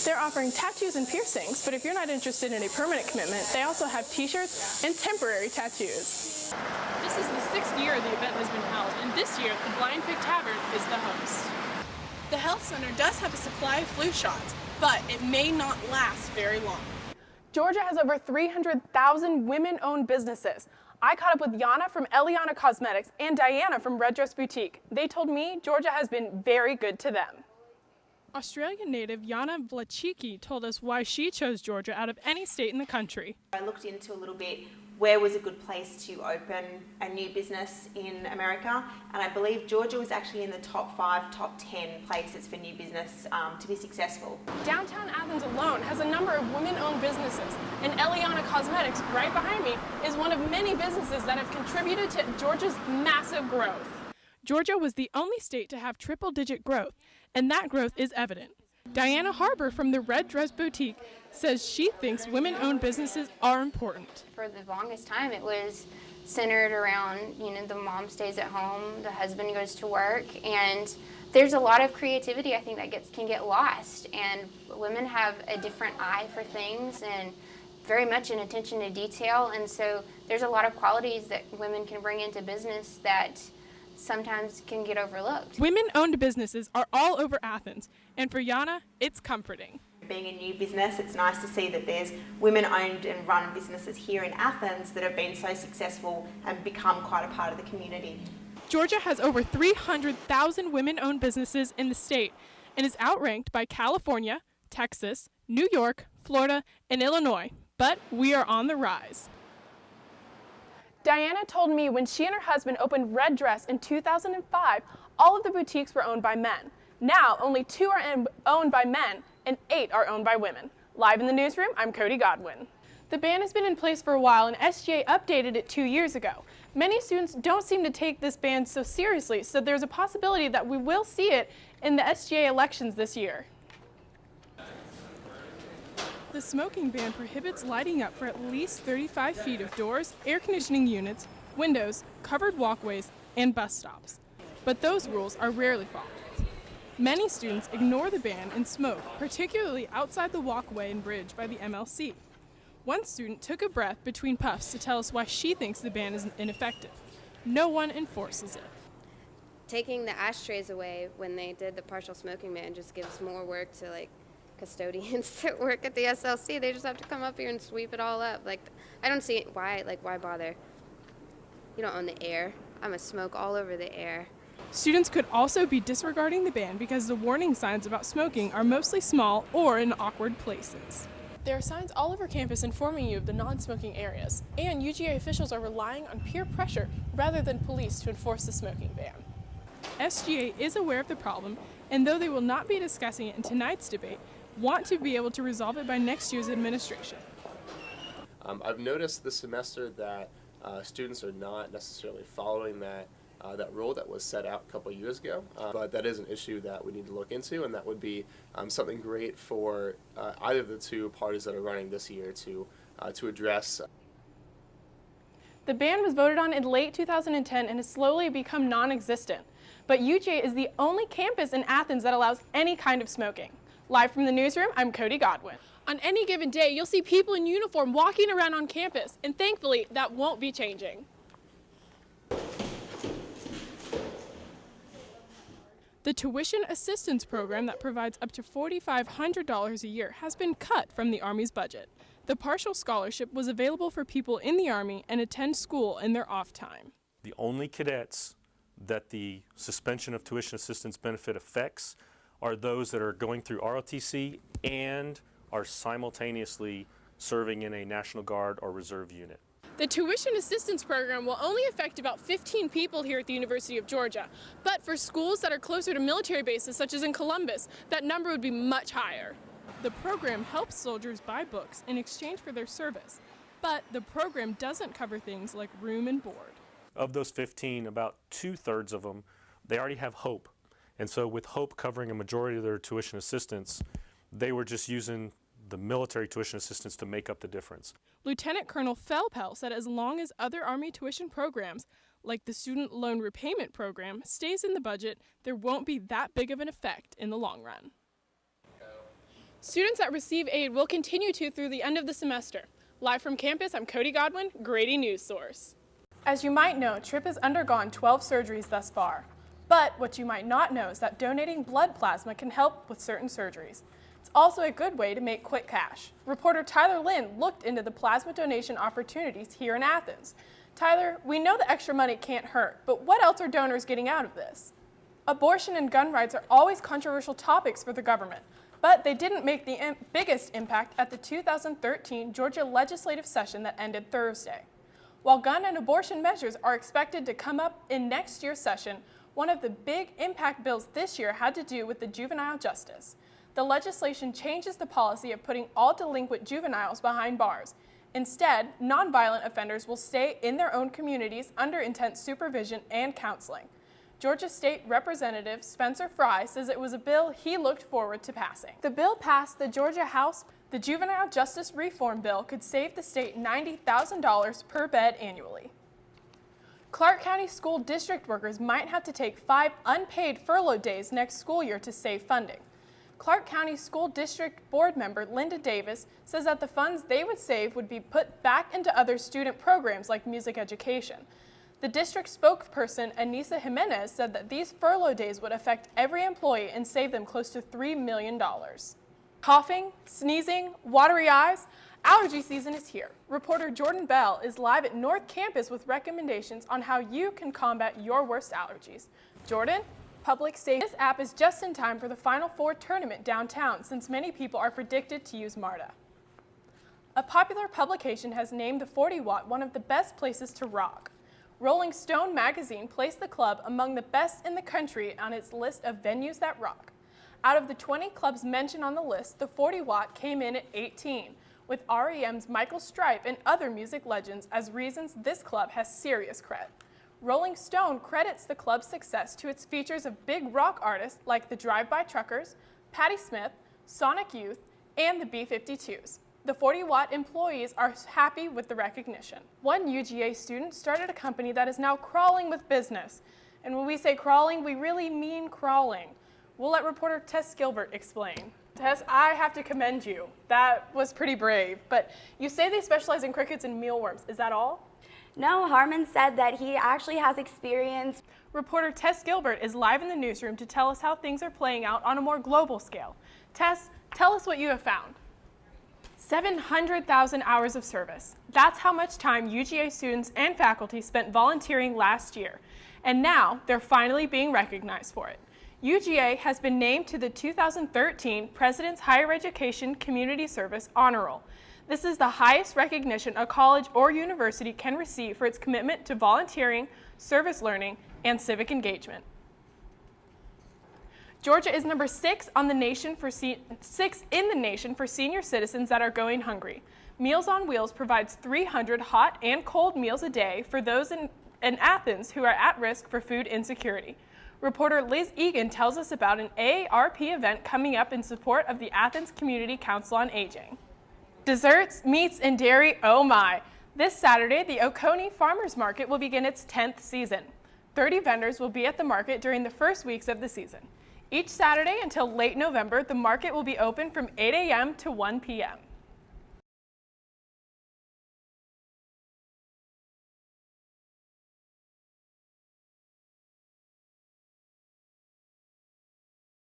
They're offering tattoos and piercings, but if you're not interested in a permanent commitment, they also have t-shirts and temporary tattoos. This is the 6th year the event has been held, and this year the Blind Pig Tavern is the host. The health center does have a supply of flu shots, but it may not last very long. Georgia has over 300,000 women-owned businesses. I caught up with Yana from Eliana Cosmetics and Diana from Red Dress Boutique. They told me Georgia has been very good to them. Australian native Yana Vlachiki told us why she chose Georgia out of any state in the country. I looked into a little bit where was a good place to open a new business in America, and I believe Georgia was actually in the top 5, top 10 places for new business to be successful. Downtown Athens alone has a number of women-owned businesses, and Eliana Cosmetics, right behind me, is one of many businesses that have contributed to Georgia's massive growth. Georgia was the only state to have triple-digit growth, and that growth is evident. Diana Harbour from the Red Dress Boutique says she thinks women-owned businesses are important. For the longest time, it was centered around, the mom stays at home, the husband goes to work, and there's a lot of creativity, I think, that can get lost. And women have a different eye for things and very much an attention to detail, and so there's a lot of qualities that women can bring into business that sometimes can get overlooked. Women-owned businesses are all over Athens, and for Yana, it's comforting. Being a new business, it's nice to see that there's women-owned and run businesses here in Athens that have been so successful and become quite a part of the community. Georgia has over 300,000 women-owned businesses in the state and is outranked by California, Texas, New York, Florida, and Illinois. But we are on the rise. Diana told me when she and her husband opened Red Dress in 2005, all of the boutiques were owned by men. Now, only 2 are owned by men and 8 are owned by women. Live in the newsroom, I'm Cody Godwin. The ban has been in place for a while, and SGA updated it 2 years ago. Many students don't seem to take this ban so seriously, so there's a possibility that we will see it in the SGA elections this year. The smoking ban prohibits lighting up for at least 35 feet of doors, air conditioning units, windows, covered walkways, and bus stops. But those rules are rarely followed. Many students ignore the ban and smoke, particularly outside the walkway and bridge by the MLC. One student took a breath between puffs to tell us why she thinks the ban is ineffective. No one enforces it. Taking the ashtrays away when they did the partial smoking ban just gives more work to custodians that work at the SLC. They just have to come up here and sweep it all up. I don't see why bother? You don't own the air. I'm gonna smoke all over the air. Students could also be disregarding the ban because the warning signs about smoking are mostly small or in awkward places. There are signs all over campus informing you of the non-smoking areas, and UGA officials are relying on peer pressure rather than police to enforce the smoking ban. SGA is aware of the problem, and though they will not be discussing it in tonight's debate, want to be able to resolve it by next year's administration. I've noticed this semester that students are not necessarily following that rule that was set out a couple of years ago, but that is an issue that we need to look into, and that would be something great for either of the two parties that are running this year to address. The ban was voted on in late 2010 and has slowly become non-existent, but UGA is the only campus in Athens that allows any kind of smoking. Live from the newsroom, I'm Cody Godwin. On any given day, you'll see people in uniform walking around on campus, and thankfully, that won't be changing. The tuition assistance program that provides up to $4,500 a year has been cut from the Army's budget. The partial scholarship was available for people in the Army and attend school in their off time. The only cadets that the suspension of tuition assistance benefit affects are those that are going through ROTC and are simultaneously serving in a National Guard or Reserve unit. The tuition assistance program will only affect about 15 people here at the University of Georgia, but for schools that are closer to military bases, such as in Columbus, that number would be much higher. The program helps soldiers buy books in exchange for their service, but the program doesn't cover things like room and board. Of those 15, about 2/3 of them, they already have HOPE. And so with HOPE covering a majority of their tuition assistance, they were just using the military tuition assistance to make up the difference. Lieutenant Colonel Felpel said as long as other Army tuition programs, like the Student Loan Repayment Program, stays in the budget, there won't be that big of an effect in the long run. Students that receive aid will continue to through the end of the semester. Live from campus, I'm Cody Godwin, Grady News Source. As you might know, Tripp has undergone 12 surgeries thus far. But what you might not know is that donating blood plasma can help with certain surgeries. It's also a good way to make quick cash. Reporter Tyler Lynn looked into the plasma donation opportunities here in Athens. Tyler, we know that extra money can't hurt, but what else are donors getting out of this? Abortion and gun rights are always controversial topics for the government, but they didn't make the biggest impact at the 2013 Georgia legislative session that ended Thursday. While gun and abortion measures are expected to come up in next year's session, one of the big impact bills this year had to do with the juvenile justice. The legislation changes the policy of putting all delinquent juveniles behind bars. Instead, nonviolent offenders will stay in their own communities under intense supervision and counseling. Georgia State Representative Spencer Fry says it was a bill he looked forward to passing. The bill passed the Georgia House. The Juvenile Justice Reform Bill could save the state $90,000 per bed annually. Clark County School District workers might have to take 5 unpaid furlough days next school year to save funding. Clark County School District Board member Linda Davis says that the funds they would save would be put back into other student programs like music education. The district spokesperson Anissa Jimenez said that these furlough days would affect every employee and save them close to $3 million. Coughing, sneezing, watery eyes, allergy season is here. Reporter Jordan Bell is live at North Campus with recommendations on how you can combat your worst allergies. Jordan? Public safety. This app is just in time for the Final Four tournament downtown since many people are predicted to use MARTA. A popular publication has named the 40 Watt one of the best places to rock. Rolling Stone magazine placed the club among the best in the country on its list of venues that rock. Out of the 20 clubs mentioned on the list, the 40 Watt came in at 18, with REM's Michael Stipe and other music legends as reasons this club has serious cred. Rolling Stone credits the club's success to its features of big rock artists like the Drive-By Truckers, Patti Smith, Sonic Youth, and the B-52s. The 40 Watt employees are happy with the recognition. One UGA student started a company that is now crawling with business. And when we say crawling, we really mean crawling. We'll let reporter Tess Gilbert explain. Tess, I have to commend you. That was pretty brave. But you say they specialize in crickets and mealworms. Is that all? No, Harmon said that he actually has experience. Reporter Tess Gilbert is live in the newsroom to tell us how things are playing out on a more global scale. Tess, tell us what you have found. 700,000 hours of service. That's how much time UGA students and faculty spent volunteering last year. And now they're finally being recognized for it. UGA has been named to the 2013 President's Higher Education Community Service Honor Roll. This is the highest recognition a college or university can receive for its commitment to volunteering, service learning, and civic engagement. Georgia is number 6 in the nation for senior citizens that are going hungry. Meals on Wheels provides 300 hot and cold meals a day for those in Athens who are at risk for food insecurity. Reporter Liz Egan tells us about an AARP event coming up in support of the Athens Community Council on Aging. Desserts, meats, and dairy, oh my! This Saturday, the Oconee Farmers Market will begin its 10th season. 30 vendors will be at the market during the first weeks of the season. Each Saturday until late November, the market will be open from 8 a.m. to 1 p.m.